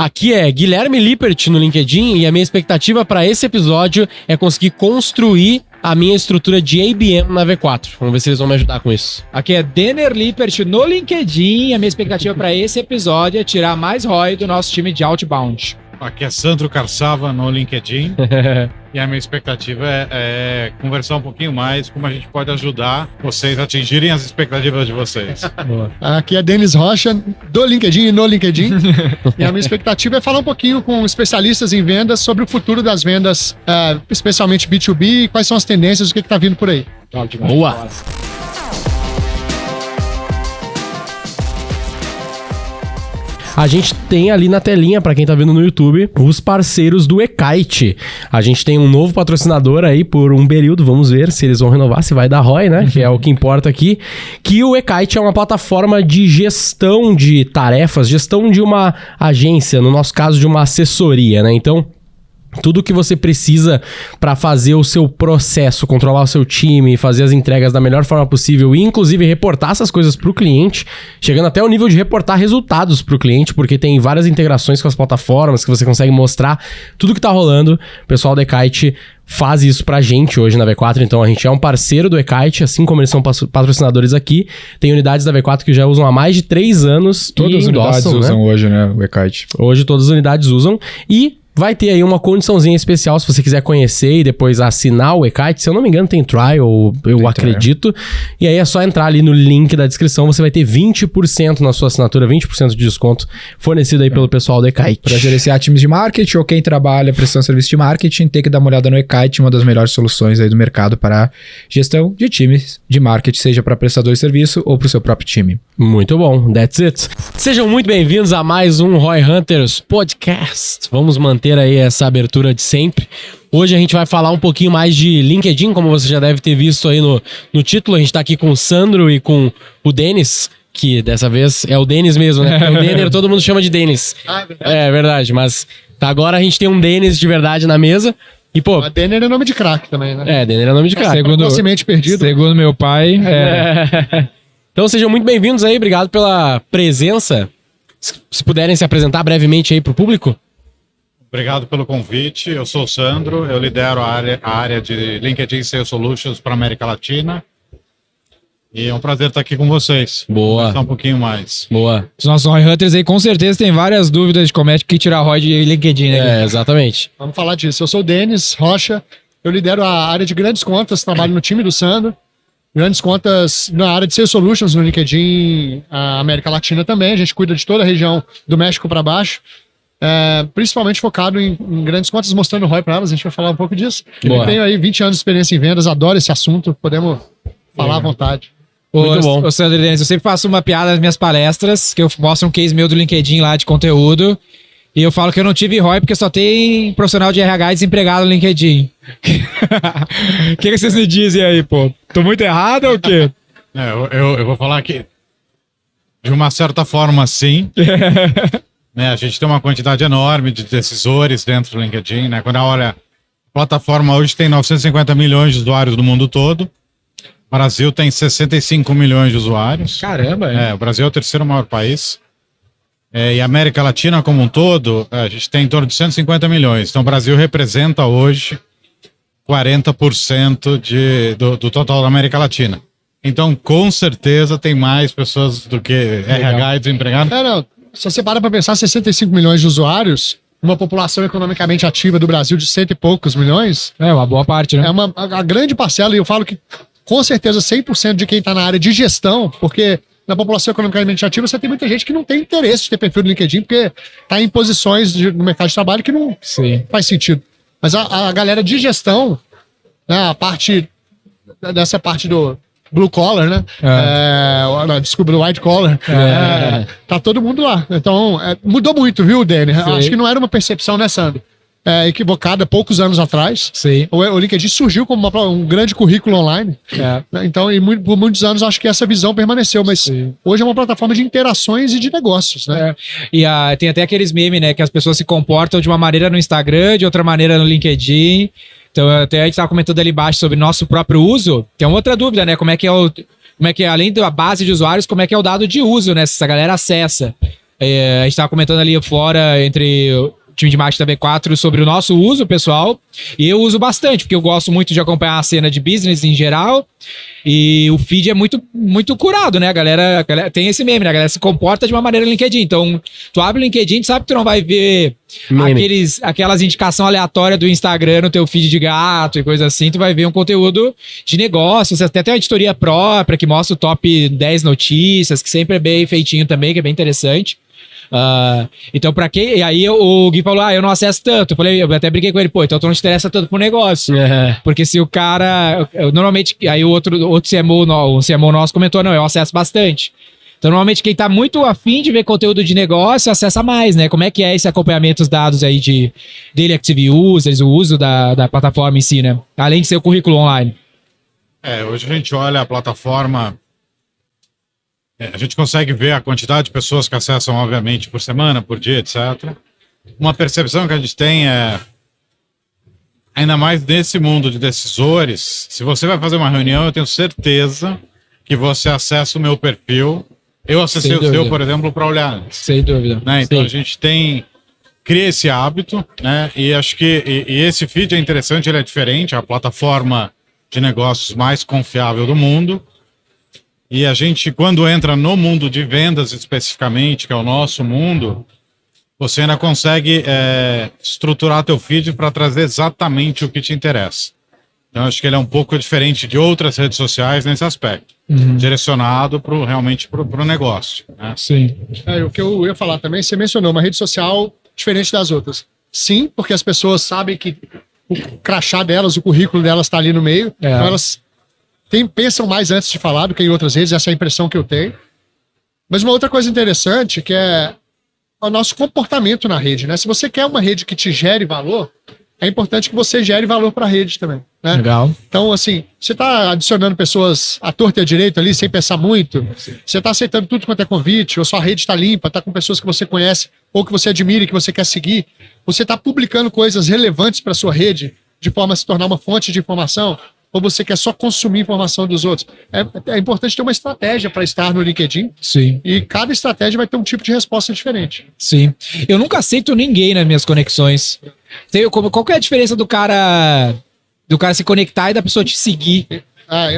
Aqui é Guilherme Lippert no LinkedIn e a minha expectativa para esse episódio é conseguir construir a minha estrutura de ABM na V4. Vamos ver se eles vão me ajudar com isso. Aqui é Denner Lippert no LinkedIn e a minha expectativa para esse episódio é tirar mais ROI do nosso time de outbound. Aqui é Sandro Carçava no LinkedIn e a minha expectativa é conversar um pouquinho mais como a gente pode ajudar vocês a atingirem as expectativas de vocês. Boa. Aqui é Denis Rocha do LinkedIn e no LinkedIn e a minha expectativa é falar um pouquinho com especialistas em vendas sobre o futuro das vendas, especialmente B2B, quais são as tendências, o que está vindo por aí. Boa! A gente tem ali na telinha, pra quem tá vendo no YouTube, os parceiros do eKite. A gente tem um novo patrocinador aí por um período, vamos ver se eles vão renovar, se vai dar ROI, né? Que é o que importa aqui. Que o eKite é uma plataforma de gestão de tarefas, gestão de uma agência, no nosso caso de uma assessoria, né? Então, tudo que você precisa para fazer o seu processo, controlar o seu time, fazer as entregas da melhor forma possível e inclusive reportar essas coisas para o cliente, chegando até o nível de reportar resultados para o cliente, porque tem várias integrações com as plataformas que você consegue mostrar tudo que está rolando. O pessoal do eKite faz isso pra gente hoje na V4, então a gente é um parceiro do eKite, assim como eles são patrocinadores aqui. Tem unidades da V4 que já usam há mais de 3 anos. Todas as unidades usam hoje, né, o eKite. Hoje todas as unidades usam e vai ter aí uma condiçãozinha especial se você quiser conhecer e depois assinar o eKite. Se eu não me engano, tem trial, eu acredito. Trial. E aí é só entrar ali no link da descrição, você vai ter 20% na sua assinatura, 20% de desconto fornecido aí pelo pessoal do eKite. Para gerenciar times de marketing ou quem trabalha prestando serviço de marketing, tem que dar uma olhada no eKite, uma das melhores soluções aí do mercado para gestão de times de marketing, seja para prestador de serviço ou para o seu próprio time. Muito bom, that's it. Sejam muito bem-vindos a mais um Roy Hunters Podcast. Vamos manter aí essa abertura de sempre. Hoje a gente vai falar um pouquinho mais de LinkedIn, como você já deve ter visto aí no título. A gente tá aqui com o Sandro e com o Denis, que dessa vez é o Denis mesmo, né? O Denner todo mundo chama de Denis. É verdade, mas agora a gente tem um Denis de verdade na mesa. E, pô, a Denner é nome de craque também, né? Denner é nome de craque. Segundo meu pai, Então sejam muito bem-vindos aí, obrigado pela presença. Se puderem se apresentar brevemente aí pro público. Obrigado pelo convite, eu sou o Sandro, eu lidero a área de LinkedIn Sales Solutions para a América Latina. E é um prazer estar aqui com vocês. Boa. Conversar um pouquinho mais. Boa. Os nossos Roy Hunters aí com certeza tem várias dúvidas de como é que tirar ROI de LinkedIn, né? Exatamente. Vamos falar disso. Eu sou o Denis Rocha, eu lidero a área de grandes contas, trabalho no time do Sandro. Grandes contas na área de Sales Solutions no LinkedIn, a América Latina também. A gente cuida de toda a região do México para baixo. Principalmente focado em grandes contas, mostrando ROI para elas. A gente vai falar um pouco disso. Eu tenho aí 20 anos de experiência em vendas, adoro esse assunto. Podemos falar à vontade. Muito bom. Ô Sandro, eu sempre faço uma piada nas minhas palestras, que eu mostro um case meu do LinkedIn lá de conteúdo, e eu falo que eu não tive ROI porque só tem profissional de RH desempregado no LinkedIn. O que vocês me dizem aí, pô? Tô muito errado ou o quê? Eu vou falar que, de uma certa forma, sim. Né, a gente tem uma quantidade enorme de decisores dentro do LinkedIn. Né? Quando olha, a plataforma hoje tem 950 milhões de usuários no mundo todo. O Brasil tem 65 milhões de usuários. Caramba! O Brasil é o terceiro maior país. E a América Latina como um todo, a gente tem em torno de 150 milhões. Então o Brasil representa hoje 40% do total da América Latina. Então, com certeza, tem mais pessoas do que RH e desempregado. Se você para pensar, 65 milhões de usuários, uma população economicamente ativa do Brasil de 100 e poucos milhões... uma boa parte, né? A grande parcela, e eu falo que com certeza 100% de quem está na área de gestão, porque na população economicamente ativa você tem muita gente que não tem interesse de ter perfil do LinkedIn, porque está em posições no mercado de trabalho que não faz sentido. Mas a galera de gestão, né, dessa parte do blue collar, né? Desculpa, do white collar. Tá todo mundo lá. Então, mudou muito, viu, Danny? Acho que não era uma percepção, né, Sandro? Equivocada poucos anos atrás. Sim. O LinkedIn surgiu como um grande currículo online. Então, por muitos anos, acho que essa visão permaneceu. Mas hoje é uma plataforma de interações e de negócios, né? E tem até aqueles memes, né? Que as pessoas se comportam de uma maneira no Instagram, de outra maneira no LinkedIn. Então, até a gente estava comentando ali embaixo sobre nosso próprio uso. Tem uma outra dúvida, né? Como é que além da base de usuários, como é que é o dado de uso, né? Se essa galera acessa. A gente tava comentando ali fora entre o time de marketing da V4 sobre o nosso uso pessoal. E eu uso bastante, porque eu gosto muito de acompanhar a cena de business em geral. E o feed é muito, muito curado, né? A galera tem esse meme, né? A galera se comporta de uma maneira no LinkedIn. Então, tu abre o LinkedIn, tu sabe que tu não vai ver aquelas indicações aleatórias do Instagram no teu feed de gato e coisa assim. Tu vai ver um conteúdo de negócio. Você até tem uma editoria própria que mostra o top 10 notícias, que sempre é bem feitinho também, que é bem interessante. Então, pra quem. E aí o Gui falou: eu não acesso tanto. Eu até brinquei com ele: então tu não te interessa tanto pro negócio. Porque se o cara. Normalmente, aí o outro CMO, um CMO nosso comentou: não, eu acesso bastante. Então, normalmente, quem tá muito afim de ver conteúdo de negócio acessa mais, né? Como é que é esse acompanhamento dos dados aí de Daily Active Users, o uso da plataforma em si, né? Além de ser o currículo online. Hoje a gente olha a plataforma. A gente consegue ver a quantidade de pessoas que acessam, obviamente, por semana, por dia, etc. Uma percepção que a gente tem ainda mais nesse mundo de decisores, se você vai fazer uma reunião, eu tenho certeza que você acessa o meu perfil. Eu acessei o seu, por exemplo, para olhar antes. Sem dúvida. Né? Então a gente cria esse hábito, né? E acho que esse feed é interessante, ele é diferente, é a plataforma de negócios mais confiável do mundo. E a gente, quando entra no mundo de vendas especificamente, que é o nosso mundo, você ainda consegue estruturar teu feed para trazer exatamente o que te interessa. Então, acho que ele é um pouco diferente de outras redes sociais nesse aspecto. Direcionado realmente para o negócio. Né? Sim. O que eu ia falar também, você mencionou uma rede social diferente das outras. Sim, porque as pessoas sabem que o crachá delas, o currículo delas está ali no meio. Então, elas pensam mais antes de falar do que em outras redes, essa é a impressão que eu tenho. Mas uma outra coisa interessante que é o nosso comportamento na rede, né? Se você quer uma rede que te gere valor, é importante que você gere valor para a rede também, né? Legal. Então, assim, você está adicionando pessoas à torta e à direita ali, sem pensar muito, você está aceitando tudo quanto é convite, ou sua rede está limpa, está com pessoas que você conhece, ou que você admira e que você quer seguir, você está publicando coisas relevantes para sua rede, de forma a se tornar uma fonte de informação, ou você quer só consumir informação dos outros. É importante ter uma estratégia para estar no LinkedIn. Sim. E cada estratégia vai ter um tipo de resposta diferente. Sim. Eu nunca aceito ninguém nas minhas conexões. Qual que é a diferença do cara se conectar e da pessoa te seguir?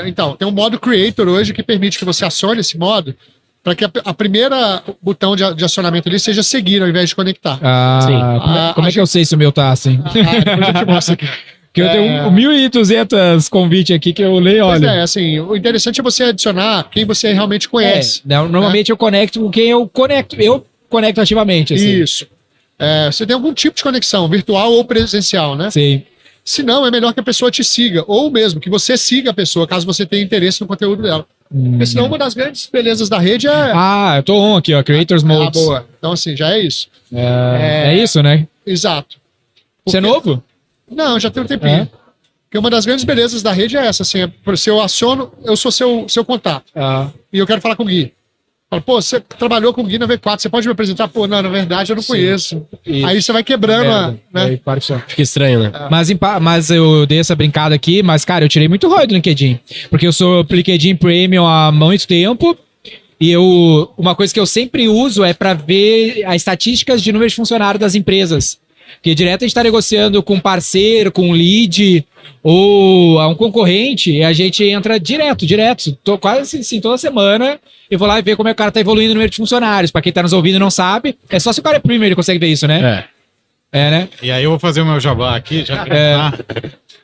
Então, tem um modo Creator hoje que permite que você acione esse modo para que a primeira botão de acionamento ali seja seguir ao invés de conectar. Sim. Como é que eu sei se o meu tá assim? Depois eu te mostro aqui. Porque eu tenho 1.200 convites aqui que eu leio, olha. Assim, o interessante é você adicionar quem você realmente conhece. Normalmente eu conecto com quem eu conecto. Eu conecto ativamente, assim. Isso. Você tem algum tipo de conexão, virtual ou presencial, né? Sim. Se não, é melhor que a pessoa te siga. Ou mesmo que você siga a pessoa, caso você tenha interesse no conteúdo dela. Porque senão uma das grandes belezas da rede é... eu tô on aqui, ó. Creators Mode. Boa. Então, assim, já é isso. É isso, né? Exato. Você é novo? Não, já tem um tempinho. Porque uma das grandes belezas da rede é essa, assim, se eu aciono, eu sou seu contato. E eu quero falar com o Gui. Falo, você trabalhou com o Gui na V4, você pode me apresentar? Não, na verdade eu não conheço. Isso. Aí você vai quebrando, né? Fica estranho, né? Mas eu dei essa brincada aqui, mas, cara, eu tirei muito ROI do LinkedIn. Porque eu sou LinkedIn Premium há muito tempo. E uma coisa que eu sempre uso é para ver as estatísticas de número de funcionários das empresas. Porque direto a gente está negociando com um parceiro, com um lead ou a um concorrente e a gente entra direto. Tô quase assim, toda semana eu vou lá e ver como é que o cara tá evoluindo no número de funcionários. Para quem tá nos ouvindo e não sabe, é só se o cara é premium ele consegue ver isso, né? Né? E aí eu vou fazer o meu jabá aqui, já que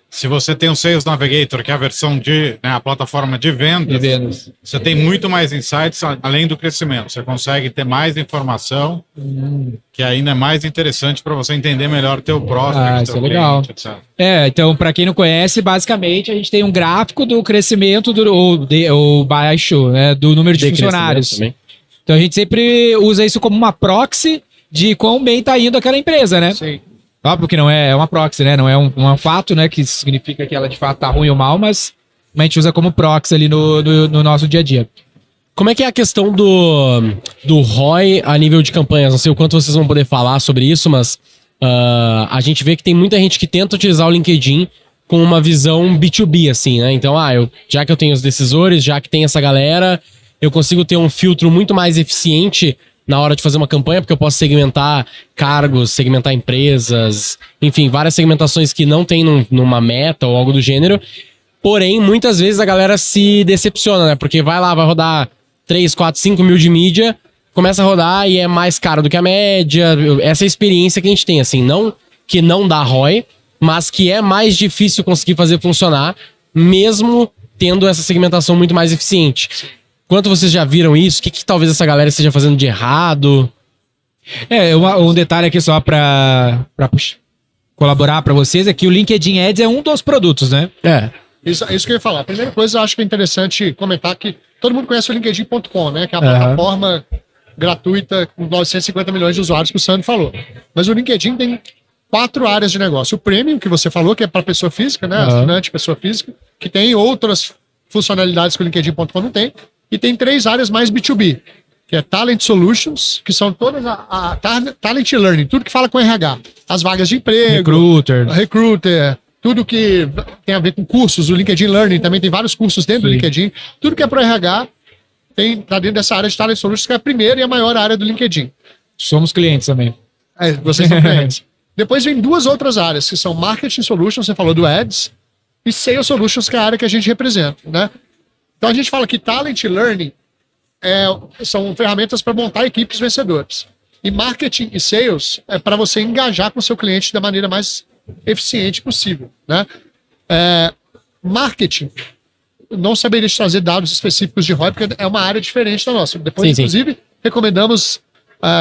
se você tem o Sales Navigator, que é a versão a plataforma de vendas, você tem muito mais insights além do crescimento. Você consegue ter mais informação, que ainda é mais interessante para você entender melhor o teu prospect, isso é legal. Cliente, etc. Então, para quem não conhece, basicamente a gente tem um gráfico do crescimento ou baixo, né, do número de funcionários. Então a gente sempre usa isso como uma proxy de quão bem está indo aquela empresa, né? Sim. Óbvio que não é uma proxy, né? Não é um fato, né? Que significa que ela de fato tá ruim ou mal, mas a gente usa como proxy ali no nosso dia a dia. Como é que é a questão do ROI a nível de campanhas? Não sei o quanto vocês vão poder falar sobre isso, mas a gente vê que tem muita gente que tenta utilizar o LinkedIn com uma visão B2B, assim, né? Então, já que eu tenho os decisores, já que tem essa galera, eu consigo ter um filtro muito mais eficiente na hora de fazer uma campanha, porque eu posso segmentar cargos, segmentar empresas, enfim, várias segmentações que não tem numa meta ou algo do gênero. Porém, muitas vezes a galera se decepciona, né? Porque vai rodar 3, 4, 5 mil de mídia, começa a rodar e é mais caro do que a média. Essa é a experiência que a gente tem, assim, não que não dá ROI, mas que é mais difícil conseguir fazer funcionar, mesmo tendo essa segmentação muito mais eficiente. Quanto vocês já viram isso? O que talvez essa galera esteja fazendo de errado? Um detalhe aqui só pra colaborar pra vocês é que o LinkedIn Ads é um dos produtos, né? Isso que eu ia falar. A primeira coisa, eu acho que é interessante comentar que todo mundo conhece o LinkedIn.com, né? Que é a plataforma gratuita com 950 milhões de usuários que o Sandro falou. Mas o LinkedIn tem 4 áreas de negócio. O Premium, que você falou, que é para pessoa física, né? Assinante, pessoa física, que tem outras funcionalidades que o LinkedIn.com não tem. E tem 3 áreas mais B2B, que é Talent Solutions, que são todas a Talent Learning, tudo que fala com RH. As vagas de emprego, Recruiter, tudo que tem a ver com cursos, o LinkedIn Learning também tem vários cursos dentro do LinkedIn. Tudo que é para o RH tá dentro dessa área de Talent Solutions, que é a primeira e a maior área do LinkedIn. Somos clientes também. Vocês são clientes. Depois vem 2 outras áreas, que são Marketing Solutions, você falou do Ads, e Sales Solutions, que é a área que a gente representa, né? Então a gente fala que Talent Learning são ferramentas para montar equipes vencedoras. E Marketing e Sales é para você engajar com o seu cliente da maneira mais eficiente possível, né? Marketing, não saberia te trazer dados específicos de ROI, porque é uma área diferente da nossa. Depois, inclusive, recomendamos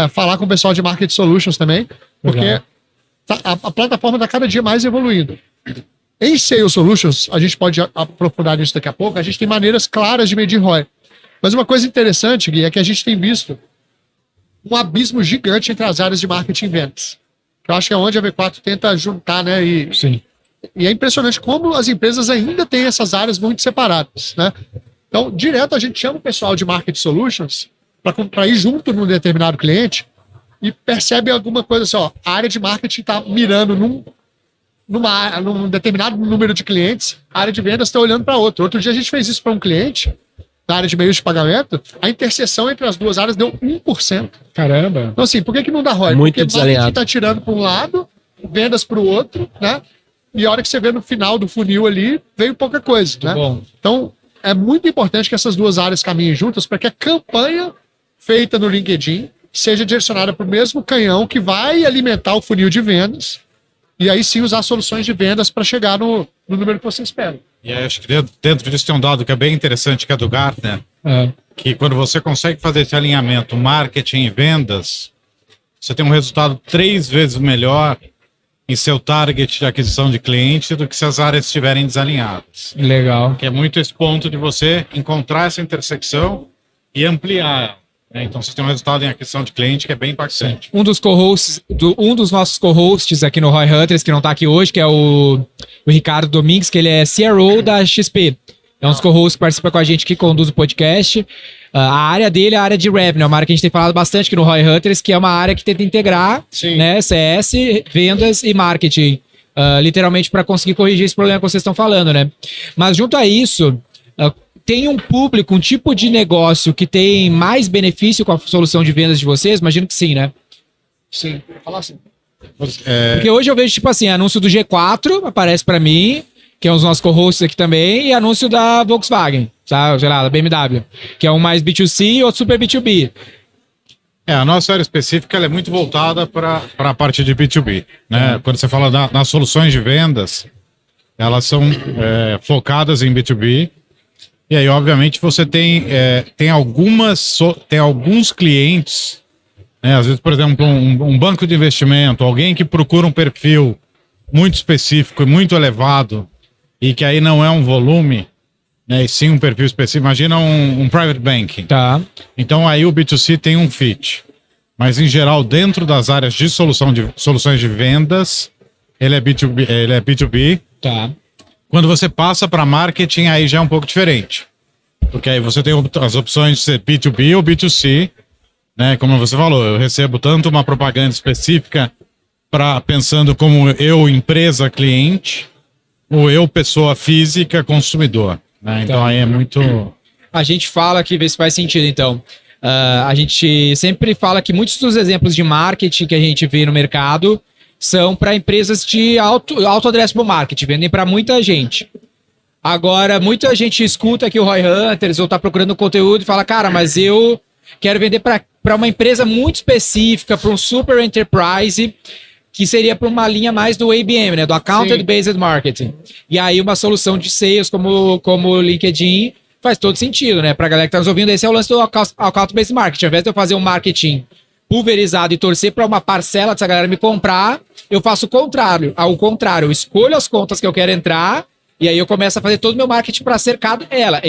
falar com o pessoal de Marketing Solutions também, porque a plataforma está cada dia mais evoluindo. Em Sales Solutions, a gente pode aprofundar nisso daqui a pouco, a gente tem maneiras claras de medir ROI. Mas uma coisa interessante, Gui, é que a gente tem visto um abismo gigante entre as áreas de marketing e vendas. Eu acho que é onde a V4 tenta juntar, né? Sim. E é impressionante como as empresas ainda têm essas áreas muito separadas, né? Então, direto a gente chama o pessoal de Marketing Solutions para ir junto num determinado cliente e percebe alguma coisa assim, ó, a área de marketing está mirando num determinado número de clientes, a área de vendas está olhando para outro. Outro dia a gente fez isso para um cliente, na área de meios de pagamento, a interseção entre as duas áreas deu 1%. Caramba. Então assim, por que não dá ROI? Muito porque desalinhado. marketing está tirando para um lado, vendas para o outro, né? E a hora que você vê no final do funil ali, veio pouca coisa, né? Bom. Então, é muito importante que essas duas áreas caminhem juntas para que a campanha feita no LinkedIn seja direcionada para o mesmo canhão que vai alimentar o funil de vendas e aí sim usar soluções de vendas para chegar no número que você espera. E aí, acho que dentro disso tem um dado que é bem interessante, que é do Gartner, que quando você consegue fazer esse alinhamento marketing e vendas, você tem um resultado 3 vezes melhor em seu target de aquisição de cliente do que se as áreas estiverem desalinhadas. Legal. Que é muito esse ponto de você encontrar essa intersecção e ampliar. Né? Então você tem um resultado em aquisição de cliente que é bem impactante. Um dos nossos co-hosts aqui no Roy Hunters, que não está aqui hoje, que é o Ricardo Domingues, que ele é CRO da XP. É um dos co-hosts que participa com a gente, que conduz o podcast. A área dele é a área de revenue, é uma área que a gente tem falado bastante aqui no Roy Hunters, que é uma área que tenta integrar, né, CS, vendas e marketing, literalmente para conseguir corrigir esse problema que vocês estão falando, né? Mas junto a isso, tem um público, um tipo de negócio que tem mais benefício com a solução de vendas de vocês? Imagino que sim, né? Sim, vou falar assim. Porque hoje eu vejo, tipo assim, anúncio do G4 aparece para mim, que é um dos nossos co-hosts aqui também, e anúncio da Volkswagen, sabe? Sei lá, da BMW, que é um mais B2C e outro super B2B. A nossa área específica ela é muito voltada para a parte de B2B. Né? Quando você fala nas soluções de vendas, elas são focadas em B2B. E aí, obviamente, você tem alguns clientes, né? Às vezes, por exemplo, um banco de investimento, alguém que procura um perfil muito específico e muito elevado, e que aí não é um volume, né, e sim um perfil específico. Imagina um private banking. Tá. Então aí o B2C tem um fit. Mas em geral, dentro das áreas de soluções de vendas, ele é B2B. Tá. Quando você passa para marketing, aí já é um pouco diferente. Porque aí você tem as opções de ser B2B ou B2C, né? Como você falou, eu recebo tanto uma propaganda específica pensando como eu, empresa, cliente, ou eu, pessoa física, consumidor. Né? Então aí é muito... A gente fala aqui, vê se faz sentido, então. A gente sempre fala que muitos dos exemplos de marketing que a gente vê no mercado são para empresas de alto addressable marketing, vendem para muita gente. Agora, muita gente escuta aqui o Roy Hunters ou tá procurando conteúdo e fala, cara, mas eu quero vender para uma empresa muito específica, para um super enterprise, que seria para uma linha mais do ABM, né? Do Account Based Marketing. E aí uma solução de sales como o LinkedIn faz todo sentido, né? Pra galera que tá nos ouvindo, esse é o lance do Account Based Marketing. Ao invés de eu fazer um marketing pulverizado e torcer para uma parcela dessa galera me comprar, eu faço o contrário. Ao contrário, eu escolho as contas que eu quero entrar e aí eu começo a fazer todo o meu marketing para cercar ela.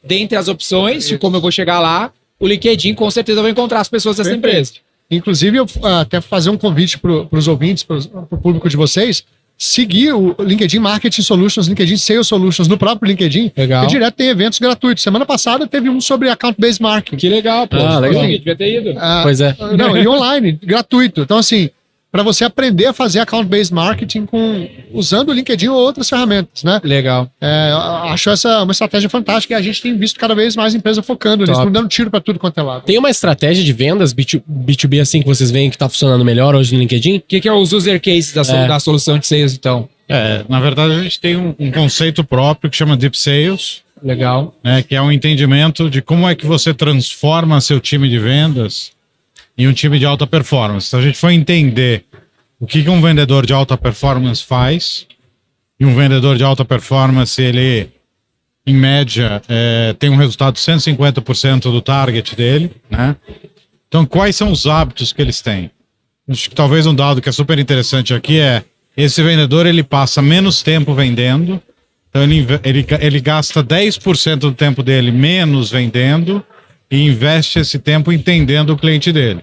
Dentre as opções de como eu vou chegar lá, o LinkedIn com certeza eu vou encontrar as pessoas dessa empresa. Inclusive, eu até fazer um convite para os ouvintes, para o público de vocês, seguir o LinkedIn Marketing Solutions, LinkedIn Sales Solutions no próprio LinkedIn. Legal. E direto tem eventos gratuitos. Semana passada teve um sobre Account Based Marketing. Que legal, pô. Legal. Devia ter ido. Pois é. Não, e online, gratuito. Então, assim, para você aprender a fazer Account Based Marketing usando o LinkedIn ou outras ferramentas, né? Legal. Acho essa uma estratégia fantástica e a gente tem visto cada vez mais empresas focando nisso, não dando tiro para tudo quanto é lado. Tem uma estratégia de vendas B2B assim que vocês veem que tá funcionando melhor hoje no LinkedIn? O que é os user cases da solução de sales, então? Na verdade, a gente tem um conceito próprio que chama Deep Sales, Legal. né, que é um entendimento de como é que você transforma seu time de vendas em um time de alta performance. Então, a gente foi entender o que um vendedor de alta performance faz, e um vendedor de alta performance, ele, em média, tem um resultado de 150% do target dele, né? Então, quais são os hábitos que eles têm? Acho que talvez um dado que é super interessante aqui esse vendedor, ele passa menos tempo vendendo, então ele gasta 10% do tempo dele menos vendendo e investe esse tempo entendendo o cliente dele.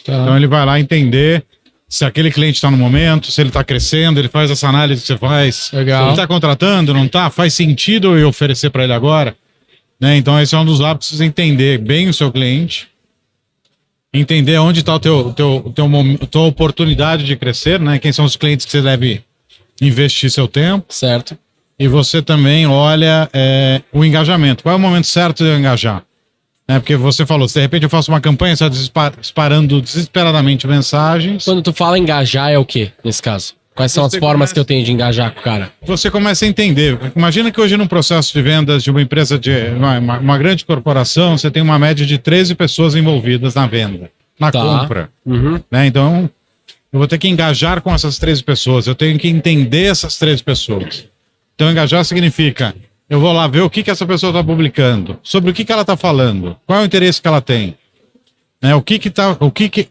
Então ele vai lá entender se aquele cliente está no momento, se ele está crescendo, ele faz essa análise que você faz. Legal. Se ele está contratando, não está? Faz sentido eu oferecer para ele agora? Né? Então esse é um dos hábitos, entender bem o seu cliente, entender onde está a tua oportunidade de crescer, né? Quem são os clientes que você deve investir seu tempo. Certo. E você também olha o engajamento. Qual é o momento certo de eu engajar? Porque você falou, se de repente eu faço uma campanha só disparando desesperadamente mensagens. Quando tu fala engajar é o quê, nesse caso? Quais são as formas que eu tenho de engajar com o cara? Você começa a entender. Imagina que hoje num processo de vendas de uma empresa de uma grande corporação, você tem uma média de 13 pessoas envolvidas na venda, na compra. Uhum. Né? Então, eu vou ter que engajar com essas 13 pessoas. Eu tenho que entender essas 13 pessoas. Então, engajar significa... Eu vou lá ver o que essa pessoa está publicando, sobre o que ela está falando, qual é o interesse que ela tem, né?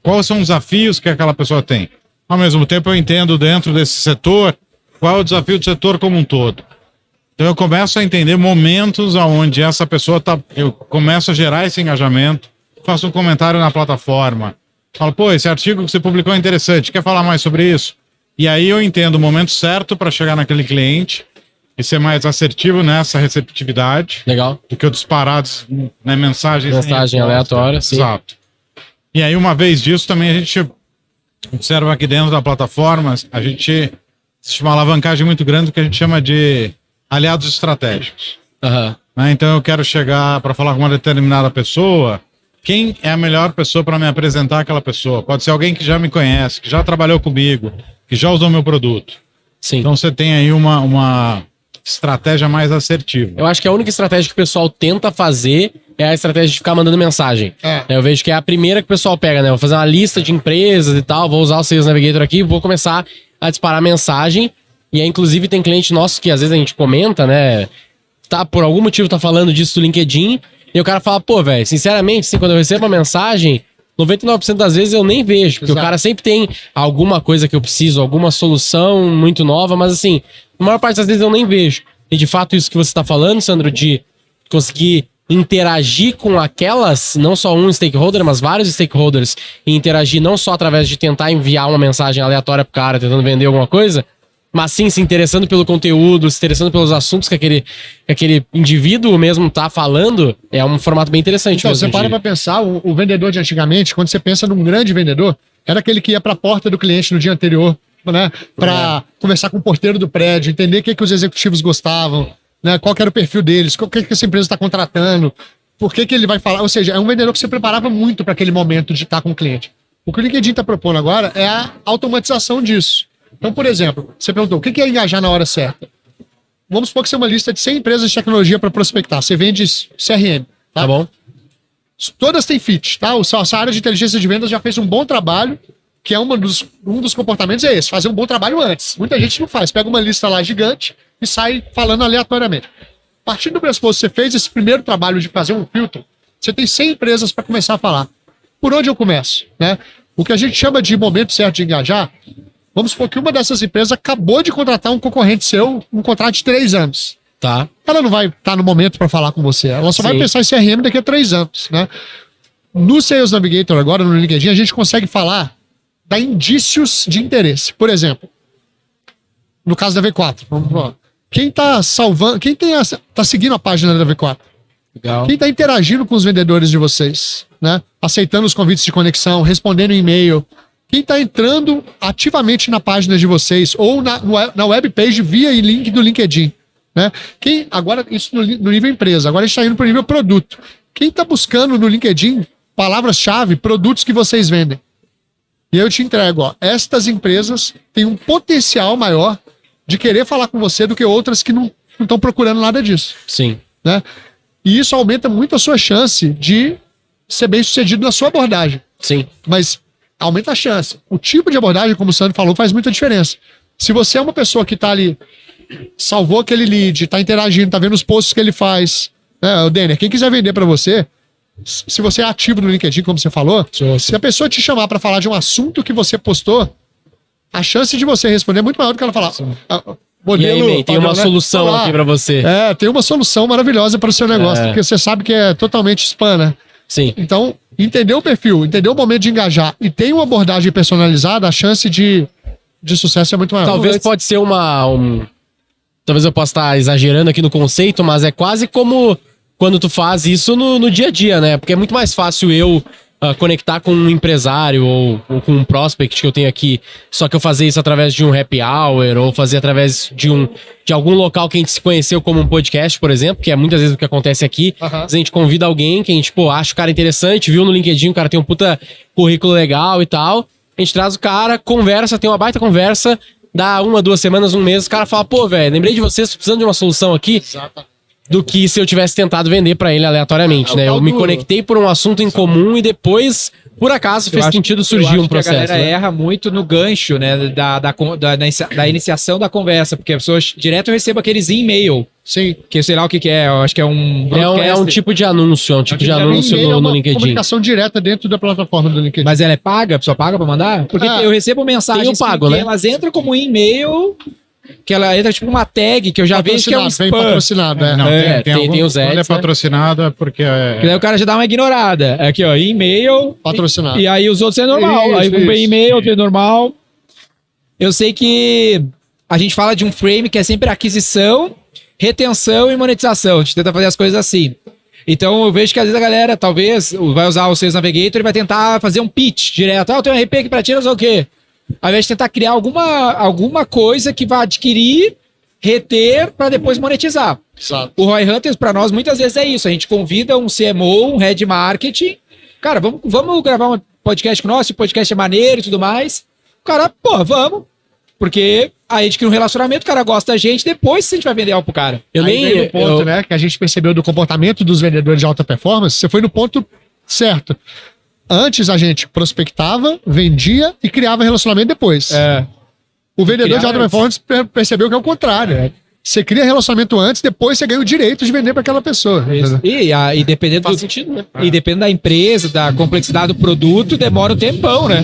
Quais são os desafios que aquela pessoa tem. Ao mesmo tempo, eu entendo dentro desse setor qual é o desafio do setor como um todo. Então, eu começo a entender momentos onde essa pessoa está. Eu começo a gerar esse engajamento, faço um comentário na plataforma, falo, pô, esse artigo que você publicou é interessante, quer falar mais sobre isso? E aí eu entendo o momento certo para chegar naquele cliente e ser mais assertivo nessa receptividade. Legal. Do que eu disparar mensagens. Mensagem aleatória, sim. Exato. E aí, uma vez disso, também a gente observa aqui dentro da plataforma, existe uma alavancagem muito grande que a gente chama de aliados estratégicos. Uhum. Né? Então, eu quero chegar para falar com uma determinada pessoa, quem é a melhor pessoa para me apresentar aquela pessoa? Pode ser alguém que já me conhece, que já trabalhou comigo, que já usou meu produto. Sim. Então, você tem aí uma estratégia mais assertiva. Eu acho que a única estratégia que o pessoal tenta fazer é a estratégia de ficar mandando mensagem. Eu vejo que é a primeira que o pessoal pega, né? Vou fazer uma lista de empresas e tal, vou usar o Sales Navigator aqui, vou começar a disparar mensagem. E aí, inclusive, tem cliente nosso que às vezes a gente comenta, né? Por algum motivo tá falando disso do LinkedIn, e o cara fala, pô, velho, sinceramente, assim, quando eu recebo uma mensagem, 99% das vezes eu nem vejo, porque o cara sempre tem alguma coisa que eu preciso, alguma solução muito nova, mas assim, a maior parte das vezes eu nem vejo. E de fato isso que você tá falando, Sandro, de conseguir interagir com aquelas, não só um stakeholder, mas vários stakeholders, e interagir não só através de tentar enviar uma mensagem aleatória pro cara tentando vender alguma coisa, mas sim se interessando pelo conteúdo, se interessando pelos assuntos que aquele indivíduo mesmo tá falando, é um formato bem interessante. Então, você para pra pensar, o vendedor de antigamente, quando você pensa num grande vendedor, era aquele que ia pra porta do cliente no dia anterior, né? Pra conversar com o porteiro do prédio, entender o que os executivos gostavam, né? Qual que era o perfil deles, o que essa empresa está contratando. por que ele vai falar? Ou seja, é um vendedor que se preparava muito para aquele momento de estar com o cliente. O que o LinkedIn está propondo agora é a automatização disso. Então, por exemplo, você perguntou, o que é engajar na hora certa? Vamos supor que você é uma lista de 100 empresas de tecnologia para prospectar. Você vende CRM. Tá bom? Todas têm fit, tá? Essa área de inteligência de vendas já fez um bom trabalho, que é um dos comportamentos é esse, fazer um bom trabalho antes. Muita gente não faz. Pega uma lista lá gigante e sai falando aleatoriamente. A partir do pressuposto que você fez esse primeiro trabalho de fazer um filtro, você tem 100 empresas para começar a falar. Por onde eu começo? Né? O que a gente chama de momento certo de engajar, vamos supor que uma dessas empresas acabou de contratar um concorrente seu, um contrato de 3 anos. Tá. Ela não vai estar no momento para falar com você. Ela só vai Sim. pensar em CRM daqui a 3 aanos. Né? No Sales Navigator agora, no LinkedIn, a gente consegue falar da indícios de interesse. Por exemplo, no caso da V4, vamos falar. Quem está salvando, quem tá seguindo a página da V4? Legal. Quem está interagindo com os vendedores de vocês, né? Aceitando os convites de conexão, respondendo e-mail. Quem está entrando ativamente na página de vocês ou na webpage via link do LinkedIn, né? Agora, isso no nível empresa, agora a gente está indo para o nível produto. Quem está buscando no LinkedIn palavras-chave, produtos que vocês vendem? E eu te entrego, ó, estas empresas têm um potencial maior de querer falar com você do que outras que não estão procurando nada disso, Sim. né? E isso aumenta muito a sua chance de ser bem sucedido na sua abordagem. Sim. Mas aumenta a chance. O tipo de abordagem, como o Sandro falou, faz muita diferença. Se você é uma pessoa que está ali, salvou aquele lead, está interagindo, está vendo os posts que ele faz, né? O Denner, quem quiser vender para você, se você é ativo no LinkedIn, como você falou, se a pessoa te chamar para falar de um assunto que você postou, a chance de você responder é muito maior do que ela falar. E aí, man, tem uma solução aqui pra você. Tem uma solução maravilhosa para o seu negócio, porque você sabe que é totalmente spam, né? Sim. Então, entender o perfil, entender o momento de engajar e tem uma abordagem personalizada, a chance de sucesso é muito maior. Talvez pode ser talvez eu possa estar exagerando aqui no conceito, mas é quase como quando tu faz isso no dia a dia, né? Porque é muito mais fácil eu conectar com um empresário ou com um prospect que eu tenho aqui, só que eu fazer isso através de um happy hour ou fazer através de algum local que a gente se conheceu como um podcast, por exemplo, que é muitas vezes o que acontece aqui. A gente convida alguém que a gente, acha o cara interessante, viu no LinkedIn, o cara tem um puta currículo legal e tal. A gente traz o cara, conversa, tem uma baita conversa, dá 1, 2 semanas, um mês, o cara fala, velho, lembrei de você, tô precisando de uma solução aqui. Exatamente. Do que se eu tivesse tentado vender pra ele aleatoriamente, né? Eu me conectei por um assunto em comum e depois, por acaso, fez sentido surgir um processo. A galera erra muito no gancho, né? Da iniciação da conversa, porque a pessoa direto recebe aqueles e-mail. Sim. Que sei lá o que é, eu acho que é um É um tipo de anúncio, no LinkedIn. Comunicação direta dentro da plataforma do LinkedIn. Mas ela é paga? A pessoa paga pra mandar? Porque eu recebo mensagens tem o pago, que né? elas entram como e-mail, que ela entra tipo uma tag, que eu já vejo que é um spam. Vem patrocinado, Não, tem os ads, quando é patrocinado é porque Que daí o cara já dá uma ignorada. Aqui, ó, e-mail. Patrocinado. E aí os outros é normal. Aí um bem e-mail, outro é normal. Eu sei que a gente fala de um frame que é sempre aquisição, retenção e monetização. A gente tenta fazer as coisas assim. Então eu vejo que às vezes a galera talvez vai usar o Sales Navigator e vai tentar fazer um pitch direto. Eu tenho um RP aqui pra ti, não sei o quê. Ao invés de tentar criar alguma coisa que vá adquirir, reter, para depois monetizar. Exato. O Roy Hunters, para nós, muitas vezes é isso. A gente convida um CMO, um Head Marketing. Cara, vamos gravar um podcast com nós, esse podcast é maneiro e tudo mais. O cara, vamos. Porque aí a gente cria um relacionamento, o cara gosta da gente, depois a gente vai vender algo pro cara. Vem no ponto, né, que a gente percebeu do comportamento dos vendedores de alta performance, você foi no ponto certo. Antes a gente prospectava, vendia e criava relacionamento depois. O vendedor de alta performance percebeu que é o contrário. Você cria relacionamento antes, depois você ganha o direito de vender para aquela pessoa. E dependendo Faz sentido, né? E dependendo da empresa, da complexidade do produto, demora um tempão, né?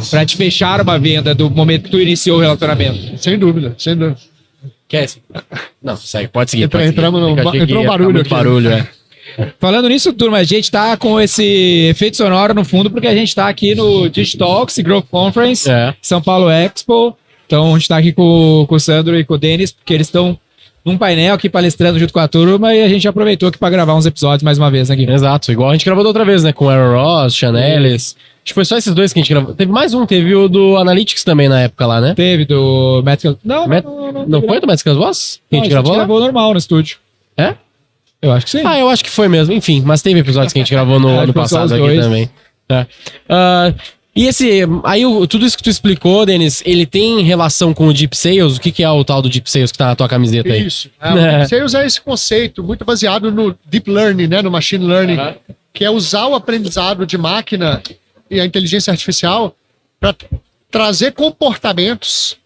Pra te fechar uma venda do momento que tu iniciou o relacionamento. Sem dúvida, sem dúvida. Quer? Não, segue, pode seguir. Entrou um barulho aqui. Barulho, Falando nisso, turma, a gente tá com esse efeito sonoro no fundo, porque a gente tá aqui no Digitalks Growth Conference, São Paulo Expo. Então a gente tá aqui com o Sandro e com o Denis, porque eles estão num painel aqui palestrando junto com a turma e a gente aproveitou aqui pra gravar uns episódios mais uma vez aqui. Exato, igual a gente gravou da outra vez, né? Com o Aaron Ross, Chanelis. Acho que foi só esses dois que a gente gravou. Teve mais um, teve o do Analytics também na época lá, né? Teve do Medical... Não foi do Medical Boss? Que a gente gravou? A gente gravou normal no estúdio. É? Eu acho que sim. Ah, eu acho que foi mesmo. Enfim, mas teve episódios que a gente gravou no ano Acho que foi só passado os aqui dois. também. É. E tudo isso que tu explicou, Denis, ele tem relação com o Deep Sales? O que é o tal do Deep Sales que tá na tua camiseta aí? Isso. O Deep Sales é esse conceito muito baseado no Deep Learning, né? No Machine Learning, que é usar o aprendizado de máquina e a inteligência artificial para trazer comportamentos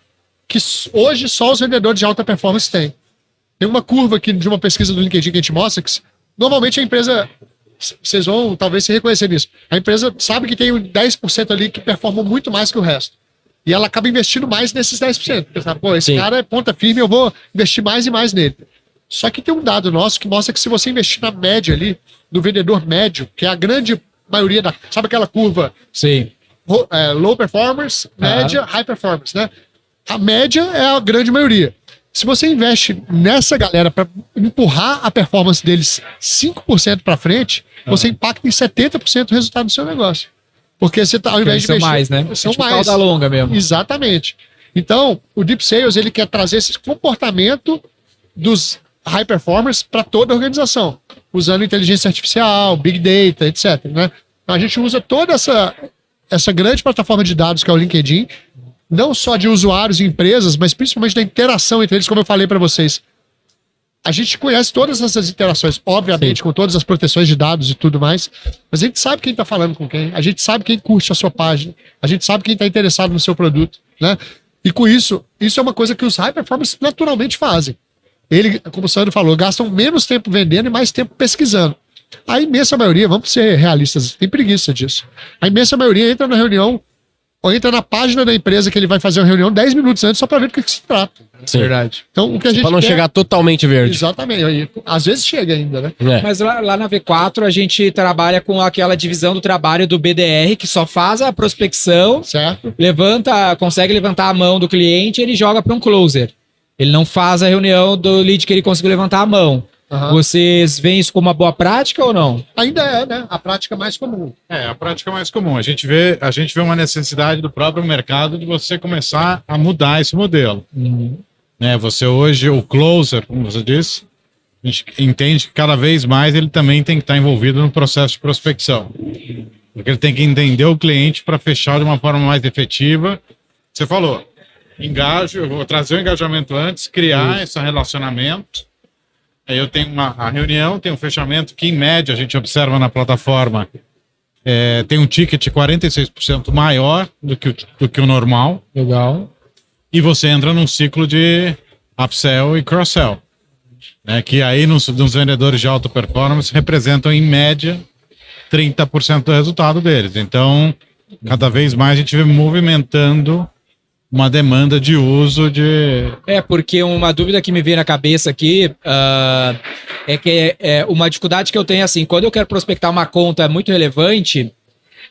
que hoje só os vendedores de alta performance têm. Tem uma curva aqui de uma pesquisa do LinkedIn que a gente mostra que normalmente a empresa, vocês vão talvez se reconhecer nisso, a empresa sabe que tem 10% ali que performam muito mais que o resto. E ela acaba investindo mais nesses 10%. Porque sabe, pô, esse Sim. cara é ponta firme, eu vou investir mais e mais nele. Só que tem um dado nosso que mostra que se você investir na média ali, no vendedor médio, que é a grande maioria da... Sabe aquela curva? Sim. Low performance, média, high performance, né? A média é a grande maioria. Se você investe nessa galera para empurrar a performance deles 5% para frente, você impacta em 70% o resultado do seu negócio. Porque você tá, ao invés de São investir... mais, né? São Tipo mais. cauda longa mesmo. Exatamente. Então, o Deep Sales, ele quer trazer esse comportamento dos high performers para toda a organização, usando inteligência artificial, big data, etc. Né? Então, a gente usa toda essa grande plataforma de dados que é o LinkedIn, não só de usuários e empresas, mas principalmente da interação entre eles, como eu falei para vocês. A gente conhece todas essas interações, obviamente, com todas as proteções de dados e tudo mais, mas a gente sabe quem está falando com quem, a gente sabe quem curte a sua página, a gente sabe quem está interessado no seu produto, né? E com isso é uma coisa que os high performers naturalmente fazem. Ele, como o Sandro falou, gastam menos tempo vendendo e mais tempo pesquisando. A imensa maioria, vamos ser realistas, tem preguiça disso. A imensa maioria entra na reunião ou entra na página da empresa que ele vai fazer uma reunião 10 minutos antes só para ver do que se trata. Sim. Verdade. Então, o que a gente Pra não quer... chegar totalmente verde. Exatamente. Aí, às vezes chega ainda, né? É. Mas lá na V4 a gente trabalha com aquela divisão do trabalho do BDR que só faz a prospecção, Certo? consegue levantar a mão do cliente e ele joga para um closer. Ele não faz a reunião do lead que ele conseguiu levantar a mão. Aham. Vocês veem isso como uma boa prática ou não? Ainda é, né? A prática mais comum. É, a prática mais comum. A gente vê uma necessidade do próprio mercado de você começar a mudar esse modelo. Né, você hoje, o closer, como você disse, a gente entende que cada vez mais ele também tem que estar envolvido no processo de prospecção. Porque ele tem que entender o cliente para fechar de uma forma mais efetiva. Você falou, eu vou trazer o engajamento antes, criar esse relacionamento. Aí eu tenho a reunião, tem um fechamento que, em média, a gente observa na plataforma, tem um ticket 46% maior do que o normal. Legal. E você entra num ciclo de upsell e cross-sell. Né, que aí, nos vendedores de alta performance, representam, em média, 30% do resultado deles. Então, cada vez mais a gente vê movimentando uma demanda de uso de... Porque uma dúvida que me veio na cabeça aqui é que uma dificuldade que eu tenho assim, quando eu quero prospectar uma conta muito relevante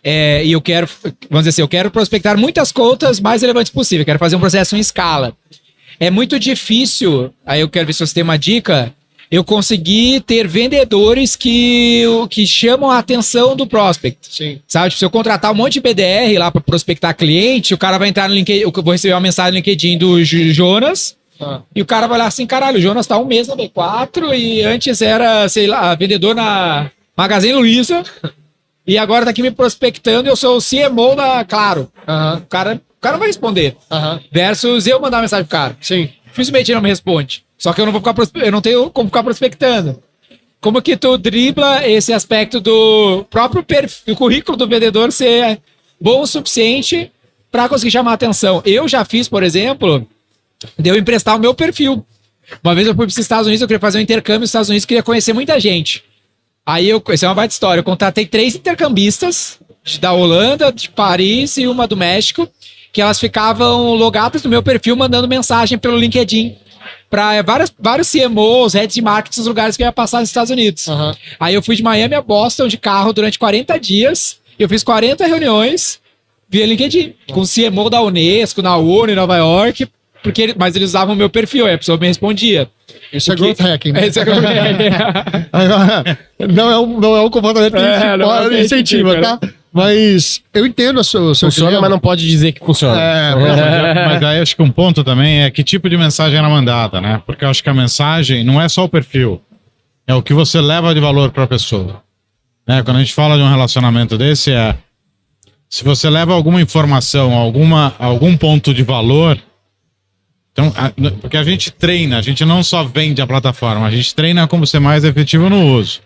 e eu quero, vamos dizer assim, eu quero prospectar muitas contas mais relevantes possível, quero fazer um processo em escala. É muito difícil, aí eu quero ver se você tem uma dica, eu conseguir ter vendedores que chamam a atenção do prospect. Sim. Sabe, tipo, se eu contratar um monte de BDR lá para prospectar cliente, o cara vai entrar no LinkedIn, eu vou receber uma mensagem no LinkedIn do Jonas, e o cara vai lá assim, caralho, o Jonas tá 1 mês na B4 e antes era, sei lá, vendedor na Magazine Luiza e agora tá aqui me prospectando e eu sou o CMO da Claro. Aham. O cara não vai responder. Aham. Versus eu mandar uma mensagem pro cara. Sim. Dificilmente ele não me responde. Só que eu não tenho como ficar prospectando. Como que tu dribla esse aspecto do próprio perfil, do currículo do vendedor ser bom o suficiente para conseguir chamar a atenção? Eu já fiz, por exemplo, de eu emprestar o meu perfil. Uma vez eu fui para os Estados Unidos, eu queria fazer um intercâmbio nos Estados Unidos, queria conhecer muita gente. Aí essa é uma baita história, eu contratei 3 intercambistas da Holanda, de Paris e uma do México, que elas ficavam logadas no meu perfil, mandando mensagem pelo LinkedIn para vários CMOs, heads de marketing dos lugares que eu ia passar nos Estados Unidos. Aham. Aí eu fui de Miami a Boston de carro durante 40 dias, eu fiz 40 reuniões via LinkedIn, com o CMO da Unesco, na ONU, em Nova York, mas eles usavam o meu perfil, aí a pessoa me respondia. Isso é growth hacking, né? Esse é Agora, não é um comportamento que a gente não é o que a gente incentiva, indica, tá? Mas eu entendo o seu Funciona, dilema. mas não pode dizer que funciona. Mas aí acho que um ponto também é que tipo de mensagem era mandada, né? Porque eu acho que a mensagem não é só o perfil. é o que você leva de valor para a pessoa. Né? Quando a gente fala de um relacionamento desse, se você leva alguma informação, algum ponto de valor, então, porque a gente treina, a gente não só vende a plataforma, a gente treina como ser mais efetivo no uso.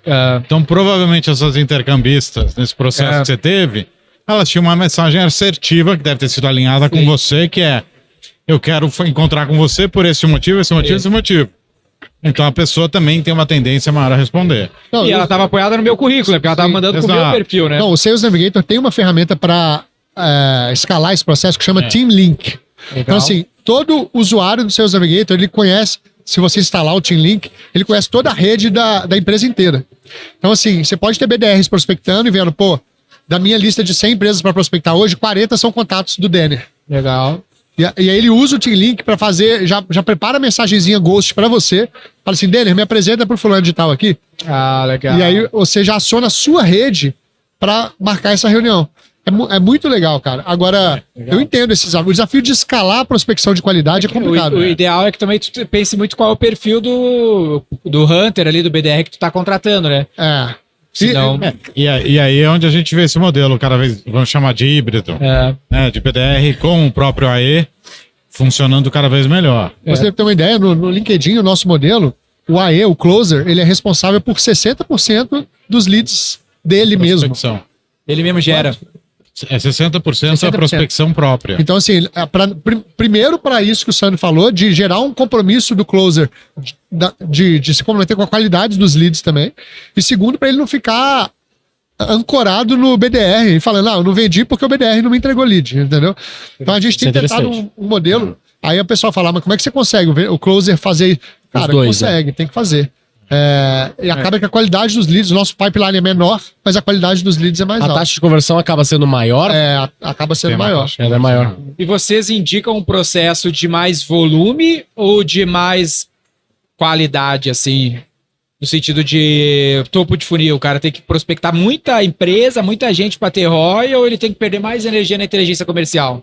Então, provavelmente essas intercambistas, nesse processo que você teve, elas tinham uma mensagem assertiva que deve ter sido alinhada com você, que é: eu quero encontrar com você por esse motivo, esse motivo, esse motivo. Então a pessoa também tem uma tendência maior a responder. Não, E ela estava apoiada no meu currículo, porque ela estava mandando pro meu perfil, né? Não, o Sales Navigator tem uma ferramenta para escalar esse processo que chama Team Link. Então, assim, todo usuário do Sales Navigator, ele conhece, se você instalar o Team Link, ele conhece toda a rede da empresa inteira. Então, assim, você pode ter BDRs prospectando e vendo, pô, da minha lista de 100 empresas para prospectar hoje, 40 são contatos do Denner. Legal. E aí ele usa o Team Link para fazer, já prepara a mensagenzinha Ghost para você, fala assim, Denner, me apresenta pro fulano de tal aqui. Ah, legal. E aí você já aciona a sua rede para marcar essa reunião. É muito legal, cara. Agora, eu entendo esse desafio. O desafio de escalar a prospecção de qualidade é complicado. O ideal é que também tu pense muito qual é o perfil do Hunter ali, do BDR que tu tá contratando, né? Senão... E aí é onde a gente vê esse modelo, cada vez, vamos chamar de híbrido, né, de BDR com o próprio AE, funcionando cada vez melhor. Pra você ter uma ideia, no LinkedIn, o nosso modelo, o AE, o Closer, ele é responsável por 60% dos leads dele mesmo. Ele mesmo gera. É 60% a prospecção própria. Então, assim, primeiro para isso que o Sandro falou, de gerar um compromisso do Closer, de se comprometer com a qualidade dos leads também. E segundo, para ele não ficar ancorado no BDR e falando, não, eu não vendi porque o BDR não me entregou lead, entendeu? Então a gente tem tentado um modelo. Aí o pessoal fala, mas como é que você consegue o Closer fazer? Cara, consegue, tem que fazer. E acaba que a qualidade dos leads, o nosso pipeline é menor, mas a qualidade dos leads é mais alta. A taxa de conversão acaba sendo maior? Acaba sendo maior. Ela é maior. E vocês indicam um processo de mais volume ou de mais qualidade, assim? No sentido de topo de funil, o cara tem que prospectar muita empresa, muita gente para ter ROI, ou ele tem que perder mais energia na inteligência comercial?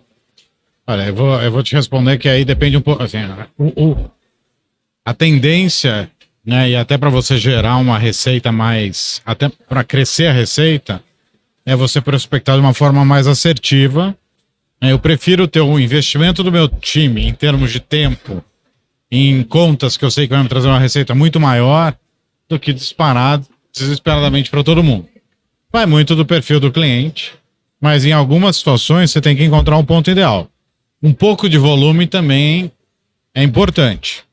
Olha, eu vou te responder que aí depende um pouco, assim, a tendência, né, e até para você gerar uma receita mais, até para crescer a receita, é você prospectar de uma forma mais assertiva. Eu prefiro ter um investimento do meu time em termos de tempo, em contas que eu sei que vai me trazer uma receita muito maior, do que disparar desesperadamente para todo mundo. Vai muito do perfil do cliente, mas em algumas situações você tem que encontrar um ponto ideal. Um pouco de volume também é importante,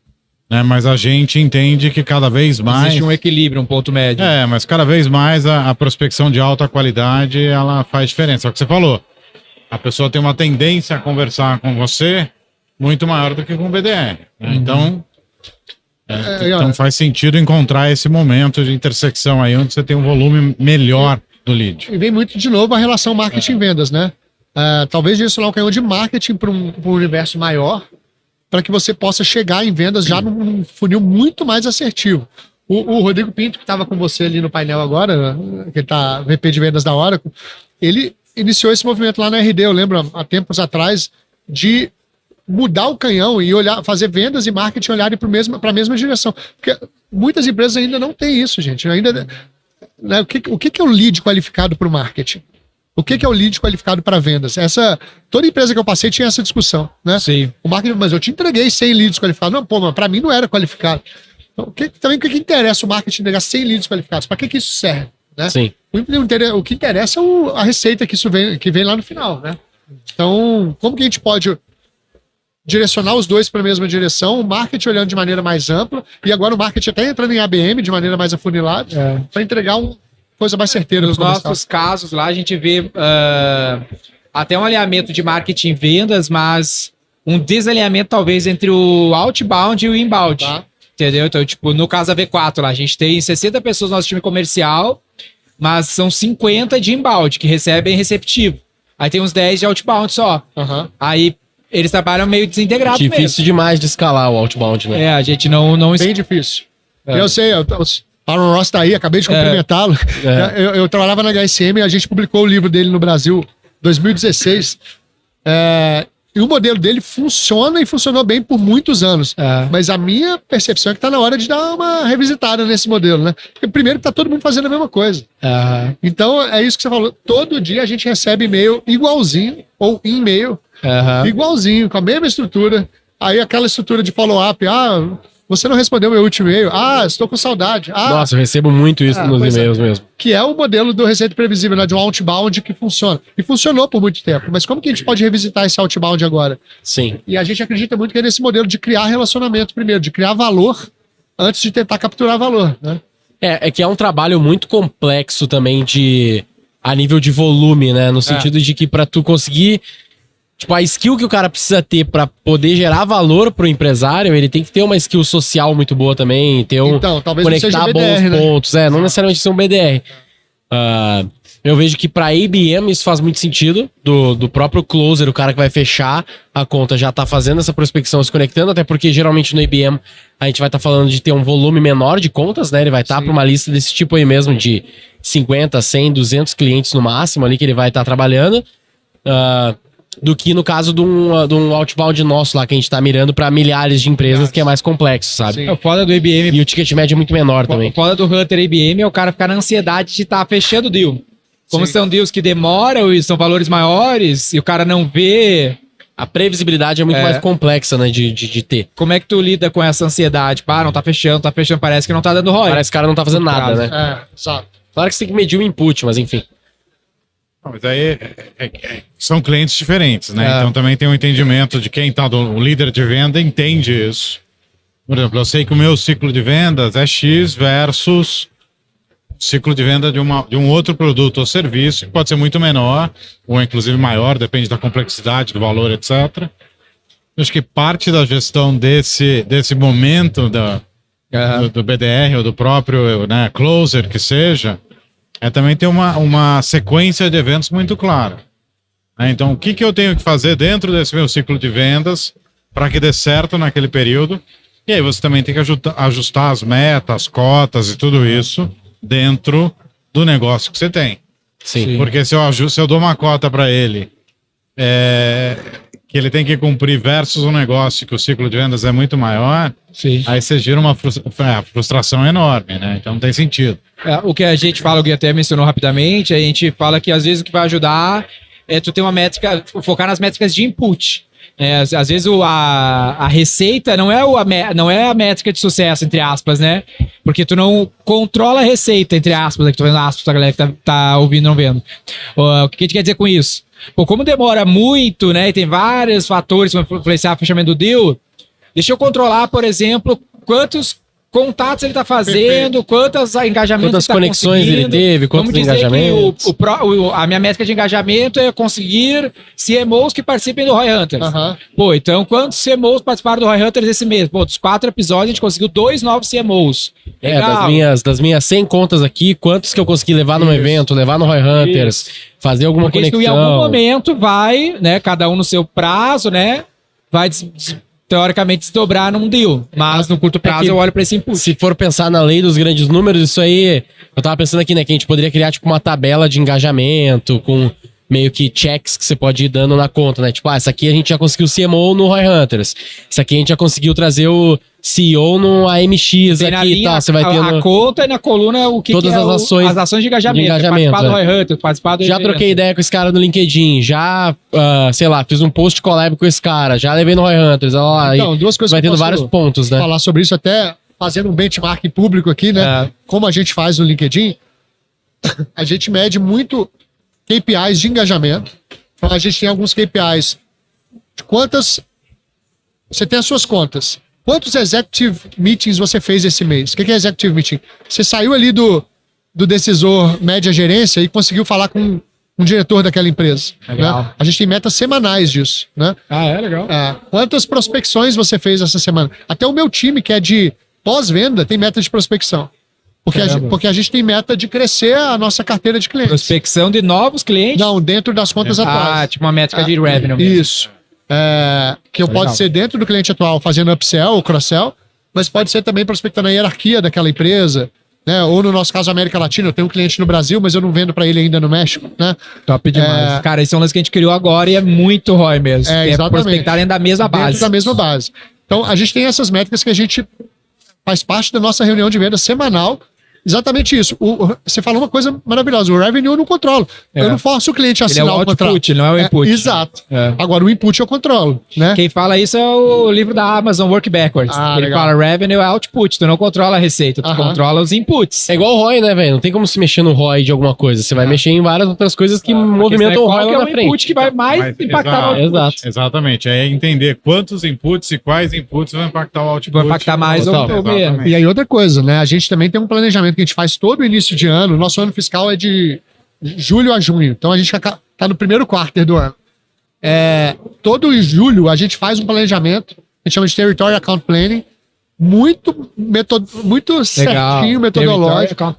né? Mas a gente entende que cada vez mais... Existe um equilíbrio, um ponto médio. Mas cada vez mais a prospecção de alta qualidade, ela faz diferença. É o que você falou. A pessoa tem uma tendência a conversar com você muito maior do que com o BDR. Né? Então faz sentido encontrar esse momento de intersecção aí, onde você tem um volume melhor do lead. E vem muito, de novo, a relação marketing-vendas, né? Talvez direcionar um canhão de marketing para um universo maior, para que você possa chegar em vendas já num funil muito mais assertivo. O Rodrigo Pinto, que estava com você ali no painel agora, que está VP de vendas da Oracle, ele iniciou esse movimento lá na RD, eu lembro, há tempos atrás, de mudar o canhão e fazer vendas e marketing olharem para a mesma direção. Porque muitas empresas ainda não têm isso, gente. Ainda, né, o que é o lead qualificado para o marketing? O que é o lead qualificado para vendas? Toda empresa que eu passei tinha essa discussão, né? Sim. O marketing, mas eu te entreguei 100 leads qualificados. Não, pô, mas para mim não era qualificado. Então, também o que interessa o marketing entregar 100 leads qualificados? Para que isso serve? Né? Sim. O que interessa é a receita que vem lá no final, né? Então, como que a gente pode direcionar os dois para a mesma direção, o marketing olhando de maneira mais ampla, e agora o marketing até entrando em ABM de maneira mais afunilada, para entregar uma coisa mais certeira. Nos nossos casos lá, a gente vê até um alinhamento de marketing e vendas, mas um desalinhamento talvez entre o outbound e o inbound. Tá. Entendeu? Então, tipo, no caso da V4 lá, a gente tem 60 pessoas no nosso time comercial, mas são 50 de inbound, que recebem receptivo. Aí tem uns 10 de outbound só. Aí eles trabalham meio desintegrados mesmo. Difícil demais de escalar o outbound, né? A gente não... Bem difícil. Eu sei, o Aaron Ross tá aí, acabei de cumprimentá-lo. Eu trabalhava na HSM e a gente publicou o livro dele no Brasil, 2016. E o modelo dele funciona e funcionou bem por muitos anos. É. Mas a minha percepção é que tá na hora de dar uma revisitada nesse modelo, né? Porque primeiro que tá todo mundo fazendo a mesma coisa. Aham. Então, é isso que você falou. Todo dia a gente recebe e-mail igualzinho, ou e-mail Aham. igualzinho, com a mesma estrutura. Aí aquela estrutura de follow-up. Você não respondeu meu último e-mail. Estou com saudade. Nossa, eu recebo muito isso nos pois é. e-mails mesmo. Que é o modelo do Receita Previsível, né? De um outbound que funciona. E funcionou por muito tempo. Mas como que a gente pode revisitar esse outbound agora? Sim. E a gente acredita muito que é nesse modelo de criar relacionamento primeiro, de criar valor antes de tentar capturar valor, né? É que é um trabalho muito complexo também a nível de volume, né? No sentido de que pra tu conseguir, tipo, a skill que o cara precisa ter pra poder gerar valor pro empresário, ele tem que ter uma skill social muito boa também, ter Então, talvez não seja conectar BDR, bons né? pontos. Não necessariamente ser um BDR. Eu vejo que pra IBM isso faz muito sentido, do próprio closer, o cara que vai fechar a conta já tá fazendo essa prospecção, se conectando, até porque geralmente no IBM a gente vai estar falando de ter um volume menor de contas, né? Ele vai estar pra uma lista desse tipo aí mesmo, de 50, 100, 200 clientes no máximo ali que ele vai estar trabalhando, do que no caso de um outbound nosso lá, que a gente tá mirando pra milhares de empresas, que é mais complexo, sabe? Sim. O foda do IBM, E o ticket médio é muito menor o também. foda do Hunter IBM é o cara ficar na ansiedade de estar fechando o deal. Como Sim. são deals que demoram e são valores maiores, e o cara não vê, A previsibilidade é muito mais complexa, né, de ter. como é que tu lida com essa ansiedade? Não tá fechando, parece que não tá dando ROI. Parece que o cara não tá fazendo Curto nada, prazo. né? Exato. Claro que você tem que medir o input, mas enfim. Não, mas aí são clientes diferentes, né? Então também tem um entendimento de quem tá o líder de venda entende isso. Por exemplo, eu sei que o meu ciclo de vendas é X versus o ciclo de venda de um outro produto ou serviço, que pode ser muito menor, ou inclusive maior, depende da complexidade, do valor, etc. Eu acho que parte da gestão desse momento do BDR ou do próprio, né, closer que seja, é também ter uma sequência de eventos muito clara. Né? Então, o que eu tenho que fazer dentro desse meu ciclo de vendas para que dê certo naquele período? E aí você também tem que ajustar as metas, cotas e tudo isso dentro do negócio que você tem. Sim. Porque se eu dou uma cota para ele que ele tem que cumprir versus um negócio que o ciclo de vendas é muito maior, Sim. aí você gira uma frustração enorme, né? Então não tem sentido. O que a gente fala, o Gui até mencionou rapidamente, a gente fala que às vezes o que vai ajudar é tu ter uma métrica, focar nas métricas de input. Às vezes a receita não é a métrica de sucesso, entre aspas, né? Porque tu não controla a receita, entre aspas, aqui tô vendo aspas pra galera que tá ouvindo e não vendo. O que a gente quer dizer com isso? Pô, como demora muito, né? E tem vários fatores que vão influenciar o fechamento do deal, deixa eu controlar, por exemplo, quantos contatos ele tá fazendo, quantos engajamentos Quantas ele tá conexões ele conseguindo. teve, quantos Vamos dizer engajamentos. que a minha métrica de engajamento é conseguir CMOs que participem do Roy Hunters. Aham. Pô, então quantos CMOs participaram do Roy Hunters esse mês? Pô, dos 4 episódios a gente conseguiu 2 novos CMOs. Legal. Das minhas 100 contas aqui, quantos que eu consegui levar num evento, levar no Roy Hunters, fazer alguma Porque isso conexão. em algum momento vai, né, cada um no seu prazo, né, vai teoricamente desdobrar num deal. Mas no curto prazo que eu olho pra esse input. Se for pensar na lei dos grandes números, isso aí... Eu tava pensando aqui, né, que a gente poderia criar, tipo, uma tabela de engajamento com meio que checks que você pode ir dando na conta, né? Tipo, essa aqui a gente já conseguiu o CMO no Roy Hunters. Essa aqui a gente já conseguiu trazer o CEO no AMX Tem na aqui e linha tal. Você vai a tendo... conta e na coluna o que Todas que é as ações de engajamento. engajamento, Participar do Roy Hunters, participar do Já evento. troquei ideia com esse cara no LinkedIn, já, sei lá, fiz um post collab com esse cara, já levei no Roy Hunters, olha lá, Então, duas coisas vai que eu tendo posso vários pontos, né? falar sobre isso, até fazendo um benchmark público aqui, né? Como a gente faz no LinkedIn, a gente mede muito KPIs de engajamento. Então, a gente tem alguns KPIs de quantas... Você tem as suas contas. Quantos executive meetings você fez esse mês? O que é executive meeting? Você saiu ali do decisor média gerência e conseguiu falar com um diretor daquela empresa. Legal. Né? A gente tem metas semanais disso, né? Legal. Quantas prospecções você fez essa semana? Até o meu time, que é de pós-venda, tem meta de prospecção. Porque a gente tem meta de crescer a nossa carteira de clientes. Prospecção de novos clientes. Não, dentro das contas atuais. Tipo uma métrica de revenue. mesmo. Isso. Pode ser dentro do cliente atual, fazendo upsell ou cross-sell, mas pode ser também prospectando a hierarquia daquela empresa, né? Ou no nosso caso, América Latina, eu tenho um cliente no Brasil, mas eu não vendo para ele ainda no México, né? Top demais. Cara, esse é um lance que a gente criou agora e é muito ROI mesmo. Exatamente. Prospectar dentro da mesma base. Dentro da mesma base. Então, a gente tem essas métricas que a gente faz parte da nossa reunião de venda semanal. Exatamente isso. Você falou uma coisa maravilhosa. O revenue eu não controlo. Eu não forço o cliente a Ele é assinar o o contrato. output, não é o input. Exato. É. Agora, o input eu controlo, né? Quem fala isso é o livro da Amazon, Work Backwards. Ele legal. fala revenue é output, tu não controla a receita, tu controla os inputs. É igual o ROI, né, velho? Não tem como se mexer no ROI de alguma coisa. Você vai mexer em várias outras coisas que movimentam o ROI lá na é o frente. input que vai mais impactar no output. Exato. Exatamente. É entender quantos inputs e quais inputs vão impactar o output. Vai impactar mais ou menos. E aí, outra coisa, né? A gente também tem um planejamento que a gente faz todo o início de ano. Nosso ano fiscal é de julho a junho. Então, a gente tá no primeiro quarter do ano. Todo em julho, a gente faz um planejamento, a gente chama de Territory Account Planning, muito certinho, metodológico.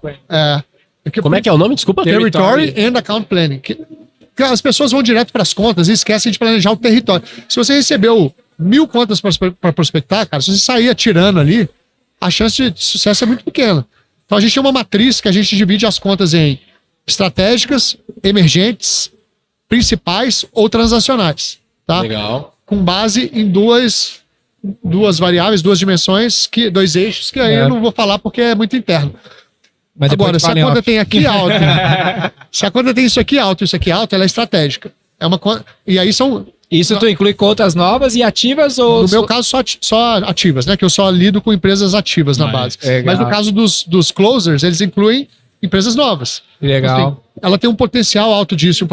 Como é que é o nome? Desculpa. Territory and Account Planning. Que as pessoas vão direto para as contas e esquecem de planejar o território. Se você recebeu 1.000 contas para prospectar, cara, se você sair atirando ali, a chance de sucesso é muito pequena. Então a gente tem uma matriz que a gente divide as contas em estratégicas, emergentes, principais ou transacionais. Tá? Legal. Com base em duas variáveis, duas dimensões, dois eixos, que aí eu não vou falar porque é muito interno. Mas agora, se a conta tem aqui alto, se a conta tem isso aqui alto e isso aqui alto, ela é estratégica. E aí são... Isso tu inclui contas novas e ativas ou... No meu caso, só ativas, né? Que eu só lido com empresas ativas na base. Mas no caso dos closers, eles incluem empresas novas. Legal. Então, ela tem um potencial alto disso,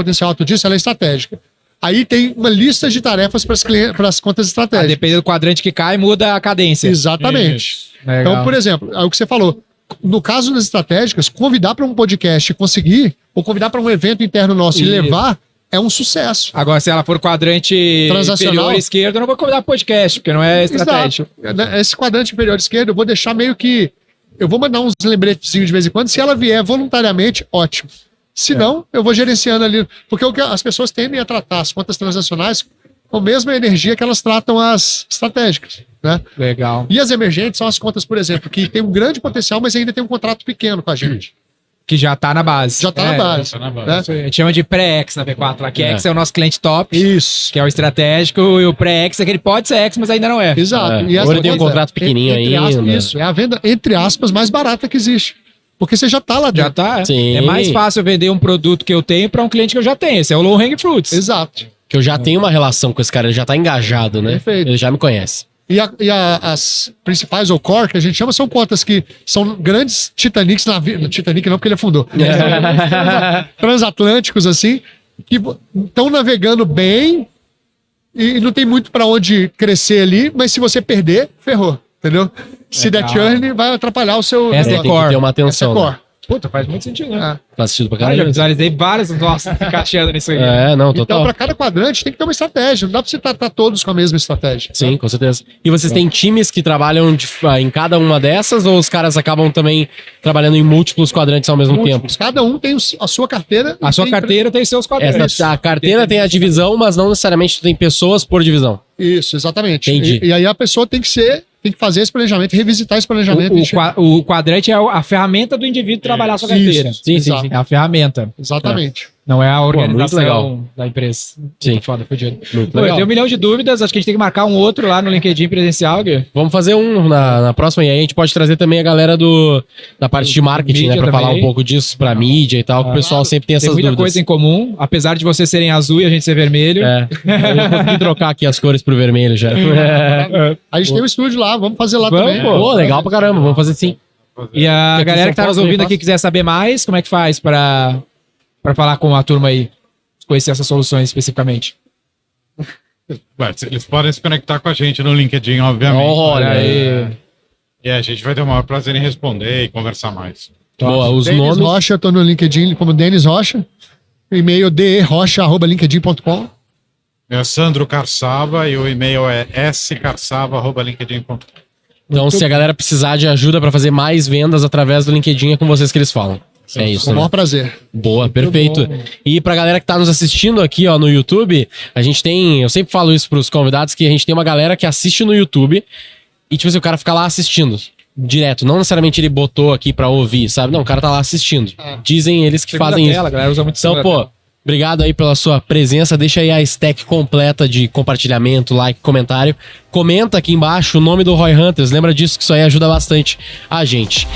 ela é estratégica. Aí tem uma lista de tarefas para as contas estratégicas. Dependendo do quadrante que cai, muda a cadência. Exatamente. Então, por exemplo, é o que você falou. No caso das estratégicas, convidar para um podcast e conseguir, ou convidar para um evento interno nosso e levar, é um sucesso. Agora, se ela for quadrante inferior esquerdo, eu não vou convidar podcast, porque não é estratégico. Exato. Esse quadrante inferior esquerdo, eu vou deixar meio que... Eu vou mandar uns lembretezinhos de vez em quando. Se ela vier voluntariamente, ótimo. Se não, eu vou gerenciando ali. Porque as pessoas tendem a tratar as contas transacionais com a mesma energia que elas tratam as estratégicas. Né? Legal. E as emergentes são as contas, por exemplo, que tem um grande potencial, mas ainda tem um contrato pequeno com a gente. Que já tá na base. Já tá na base. Né? A gente chama de pré-X na V4 lá, que X é o nosso cliente top. Isso. Que é o estratégico, e o pré-X é que ele pode ser X, mas ainda não é. Exato. E agora tem um contrato pequenininho ainda. Isso, é a venda, entre aspas, mais barata que existe. Porque você já tá lá dentro. Já tá. Sim. É mais fácil eu vender um produto que eu tenho para um cliente que eu já tenho. Esse é o low hang fruits. Exato. Que eu já tenho uma relação com esse cara, ele já tá engajado, né? Perfeito. Ele já me conhece. As principais, ou core, que a gente chama, são contas que são grandes Titanics na vida. Titanic não, porque ele afundou. Transatlânticos, assim, que estão navegando bem e não tem muito para onde crescer ali, mas se você perder, ferrou, entendeu? Se der churn, vai atrapalhar o seu... Essa é Tem que core. ter uma atenção. Essa é core. Puta, faz muito sentido, né? Faz sentido pra Já caralho. visualizei várias, nossa, encaixando nisso aí. Não, total. Então, para cada quadrante, tem que ter uma estratégia. Não dá para você tratar todos com a mesma estratégia. Sim, com certeza. E vocês têm times que trabalham em cada uma dessas ou os caras acabam também trabalhando em múltiplos quadrantes ao mesmo tempo? Cada um tem a sua carteira. A sua carteira tem seus quadrantes. A carteira tem a divisão, mas não necessariamente tem pessoas por divisão. Isso, exatamente. Entendi. E aí a pessoa tem que fazer esse planejamento, revisitar esse planejamento. O quadrante é a ferramenta do indivíduo trabalhar a sua carteira. Isso, Sim, exato. É a ferramenta. Exatamente. Não é a muito organização legal. da empresa. Sim. Muito foda, fudido. Muito Pô, eu legal. tenho 1 milhão de dúvidas, acho que a gente tem que marcar um outro lá no LinkedIn presencial, Gui. Vamos fazer um na próxima e aí a gente pode trazer também a galera da parte de marketing, né? Mídia Pra falar também. um pouco disso pra mídia e tal, que o pessoal sempre tem Tem essas muita dúvidas. coisa em comum, apesar de vocês serem azul e a gente ser vermelho. Eu consegui trocar aqui as cores pro vermelho já. A gente tem um estúdio lá, vamos fazer lá Vamos, também. Pô, legal pra caramba, vamos fazer sim. E a Aqui galera em que tá São nos Paulo ouvindo também aqui quiser saber mais, como é que faz pra falar com a turma aí? Conhecer essas soluções especificamente. Eles podem se conectar com a gente no LinkedIn, obviamente. Olha aí. E a gente vai ter o maior prazer em responder e conversar mais. Boa, os Denis nomes. Rocha, eu tô no LinkedIn como Denis Rocha. E-mail derocha@linkedin.com. É Sandro Carçava e o e-mail é scarçava@linkedin.com. Então, se a galera precisar de ajuda pra fazer mais vendas através do LinkedIn, é com vocês que eles falam. É isso, Com o né? maior prazer. Boa, perfeito. E pra galera que tá nos assistindo aqui, ó, no YouTube, a gente tem, eu sempre falo isso pros convidados, que a gente tem uma galera que assiste no YouTube e, tipo assim, o cara fica lá assistindo. direto. Não necessariamente ele botou aqui pra ouvir, sabe? Não, o cara tá lá assistindo. Dizem eles que Segunda fazem tela, a galera usa muito isso. Então, segunda pô, obrigado aí pela sua presença. Deixa aí a stack completa de compartilhamento, like, comentário. Comenta aqui embaixo o nome do Roy Hunters. Lembra disso, que isso aí ajuda bastante a gente.